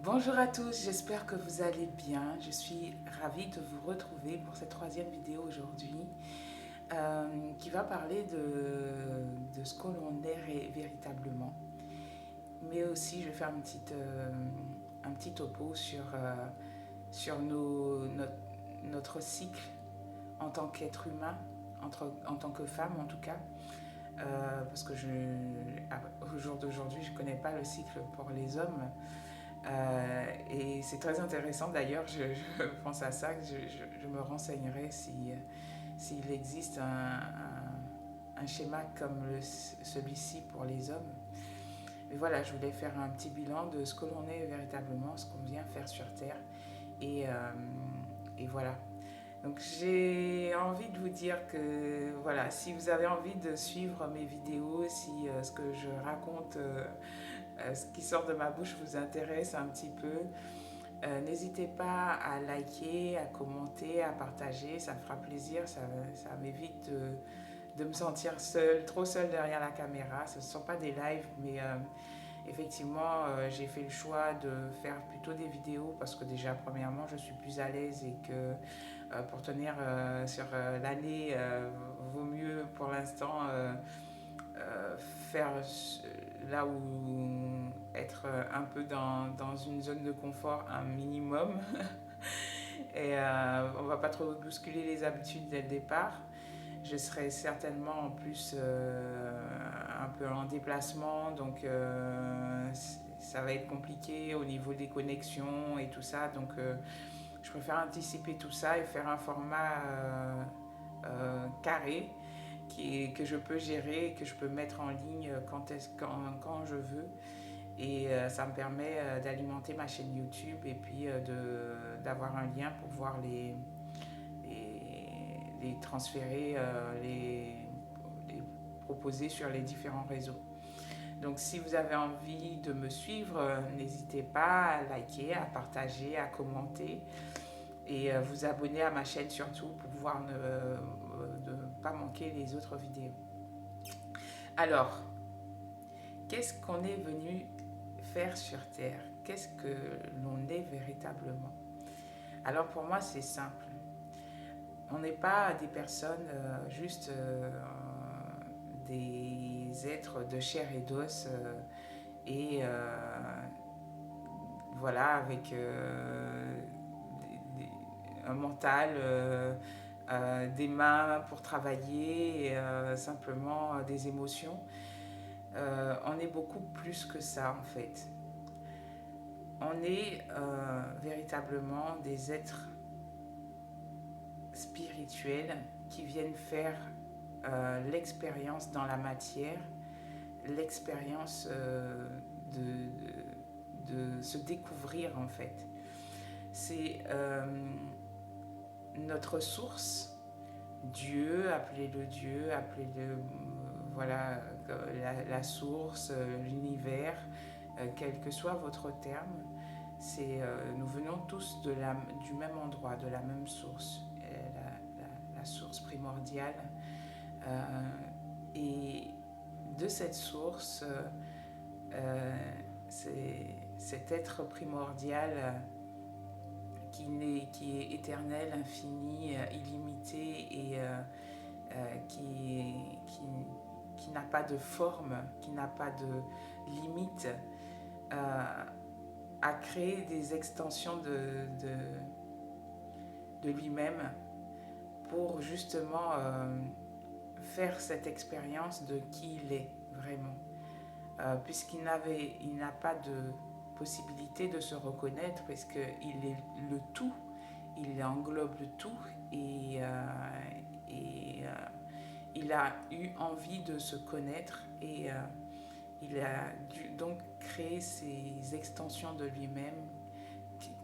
Bonjour à tous, j'espère que vous allez bien. Je suis ravie de vous retrouver pour cette troisième vidéo aujourd'hui qui va parler de ce que l'on est véritablement. Mais aussi, je vais faire un petit topo sur notre cycle en tant qu'être humain, en tant que femme en tout cas. Parce que au jour d'aujourd'hui, je ne connais pas le cycle pour les hommes. Et c'est très intéressant d'ailleurs, je pense à ça, que je me renseignerai s'il existe un schéma comme celui-ci pour les hommes. Mais voilà, je voulais faire un petit bilan de ce que l'on est véritablement, ce qu'on vient faire sur Terre. Et, euh, et voilà. Donc j'ai envie de vous dire que voilà, si vous avez envie de suivre mes vidéos, si ce que je raconte, ce qui sort de ma bouche vous intéresse un petit peu, n'hésitez pas à liker, à commenter, à partager, ça me fera plaisir, ça m'évite de me sentir seule, trop seule derrière la caméra. Ce ne sont pas des lives, mais effectivement, j'ai fait le choix de faire plutôt des vidéos parce que déjà, premièrement, je suis plus à l'aise et que pour tenir sur l'année, vaut mieux pour l'instant faire là où être un peu dans une zone de confort un minimum. Et on va pas trop bousculer les habitudes dès le départ. Je serai certainement en plus un peu en déplacement, donc ça va être compliqué au niveau des connexions et tout ça. Donc je préfère anticiper tout ça et faire un format carré que je peux gérer, que je peux mettre en ligne quand je veux. Et ça me permet d'alimenter ma chaîne YouTube et puis d'avoir un lien pour pouvoir les transférer, les proposer sur les différents réseaux. Donc si vous avez envie de me suivre, n'hésitez pas à liker, à partager, à commenter et vous abonner à ma chaîne surtout pour pouvoir ne pas manquer les autres vidéos. Alors, qu'est-ce qu'on est venu faire sur Terre? Qu'est-ce que l'on est véritablement? Alors pour moi, c'est simple. On n'est pas des personnes juste des êtres de chair et d'os et voilà, avec un mental, des mains pour travailler, et, simplement des émotions. On est beaucoup plus que ça en fait. On est véritablement des êtres spirituels qui viennent faire l'expérience dans la matière, l'expérience de se découvrir en fait. C'est notre source, Dieu, appelez-le Dieu, appelez-le voilà, la source, l'univers, quel que soit votre terme. Nous venons tous du même endroit, de la même source, la source primordiale. Et de cette source, c'est cet être primordial qui est éternel, infini, illimité et qui n'a pas de forme, qui n'a pas de limite, a créé des extensions de lui-même pour justement faire cette expérience de qui il est vraiment. Puisqu'il n'a pas de possibilité de se reconnaître, parce qu'il est le tout, il englobe le tout, et il a eu envie de se connaître, et il a dû donc créer ces extensions de lui-même,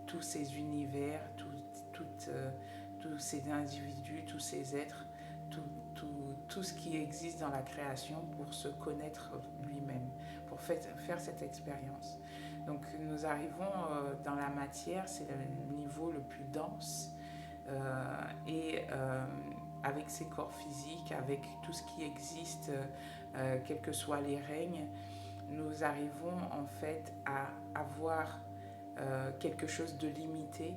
tous ces univers, tous ces individus, tous ces êtres, tout ce qui existe dans la création pour se connaître lui-même, pour faire cette expérience. Donc nous arrivons dans la matière, c'est le niveau le plus dense, et avec ses corps physiques, avec tout ce qui existe, quels que soient les règnes, nous arrivons en fait à avoir quelque chose de limité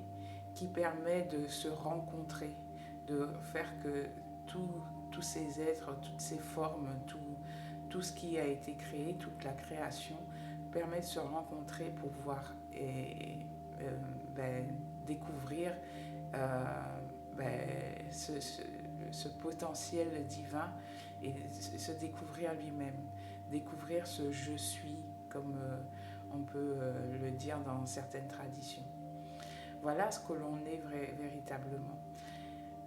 qui permet de se rencontrer, de faire que tous ces êtres, toutes ces formes, tout ce qui a été créé, toute la création permet de se rencontrer pour pouvoir découvrir ce potentiel divin et se découvrir lui-même, découvrir ce je suis comme on peut le dire dans certaines traditions. Voilà ce que l'on est véritablement.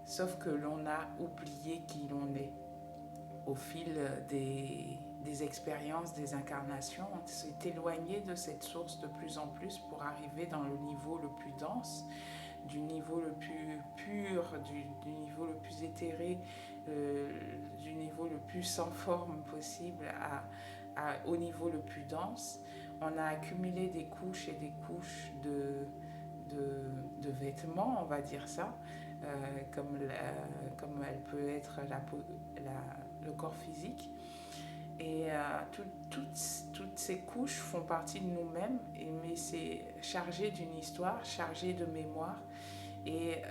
Sauf que l'on a oublié qui l'on est au fil des expériences, des incarnations. On s'est éloigné de cette source de plus en plus pour arriver dans le niveau le plus dense, du niveau le plus pur, du niveau le plus éthéré, du niveau le plus sans forme possible au niveau le plus dense. On a accumulé des couches et des couches de vêtements, on va dire ça, comme elle peut être le corps physique. Et toutes ces couches font partie de nous-mêmes, mais c'est chargé d'une histoire, chargé de mémoire, et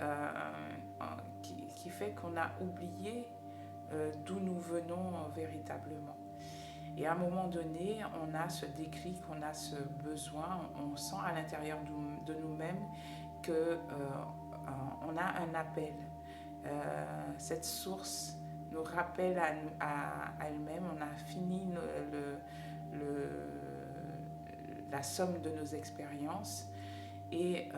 qui fait qu'on a oublié d'où nous venons véritablement. Et à un moment donné, on a ce déclic, on a ce besoin, on sent à l'intérieur de nous-mêmes qu'on a un appel. Cette source nous rappelle à elle-même, on a fini la somme de nos expériences et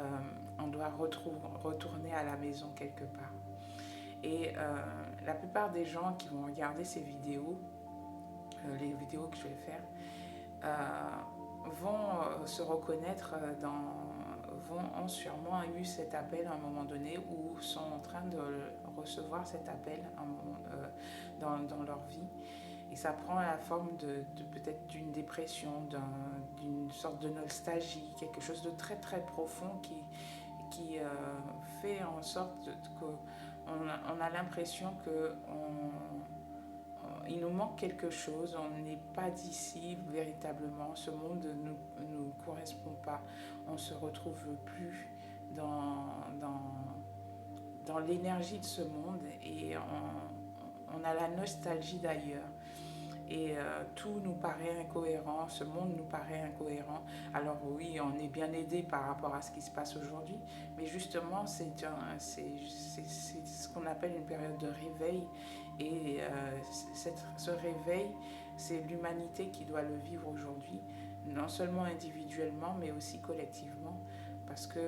on doit retourner à la maison quelque part. Et la plupart des gens qui vont regarder ces vidéos, les vidéos que je vais faire, vont se reconnaître ont sûrement eu cet appel à un moment donné ou sont en train de recevoir cet appel dans leur vie. Et ça prend la forme peut-être d'une dépression, d'une sorte de nostalgie, quelque chose de très très profond qui fait en sorte qu'on a l'impression qu'il nous manque quelque chose, on n'est pas d'ici véritablement, ce monde ne nous correspond pas, on ne se retrouve plus dans l'énergie de ce monde et on a la nostalgie d'ailleurs. Et tout nous paraît incohérent, ce monde nous paraît incohérent. Alors oui, on est bien aidé par rapport à ce qui se passe aujourd'hui, mais justement c'est ce qu'on appelle une période de réveil. Et ce réveil, c'est l'humanité qui doit le vivre aujourd'hui, non seulement individuellement, mais aussi collectivement, parce que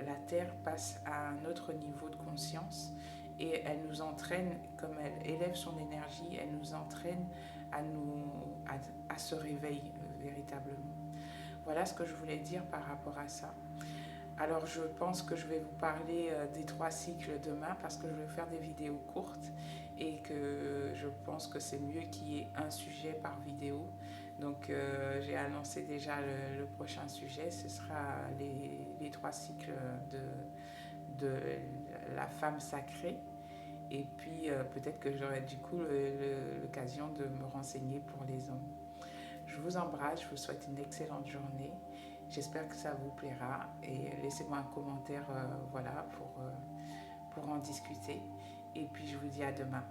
la Terre passe à un autre niveau de conscience et elle nous entraîne, comme elle élève son énergie, elle nous entraîne à ce réveil véritablement. Voilà ce que je voulais dire par rapport à ça. Alors je pense que je vais vous parler des 3 cycles demain parce que je vais faire des vidéos courtes et que je pense que c'est mieux qu'il y ait un sujet par vidéo. Donc j'ai annoncé déjà le prochain sujet, ce sera les 3 cycles de la femme sacrée. Et puis peut-être que j'aurai du coup l'occasion de me renseigner pour les hommes. Je vous embrasse, je vous souhaite une excellente journée. J'espère que ça vous plaira et laissez-moi un commentaire pour en discuter. Et puis je vous dis à demain.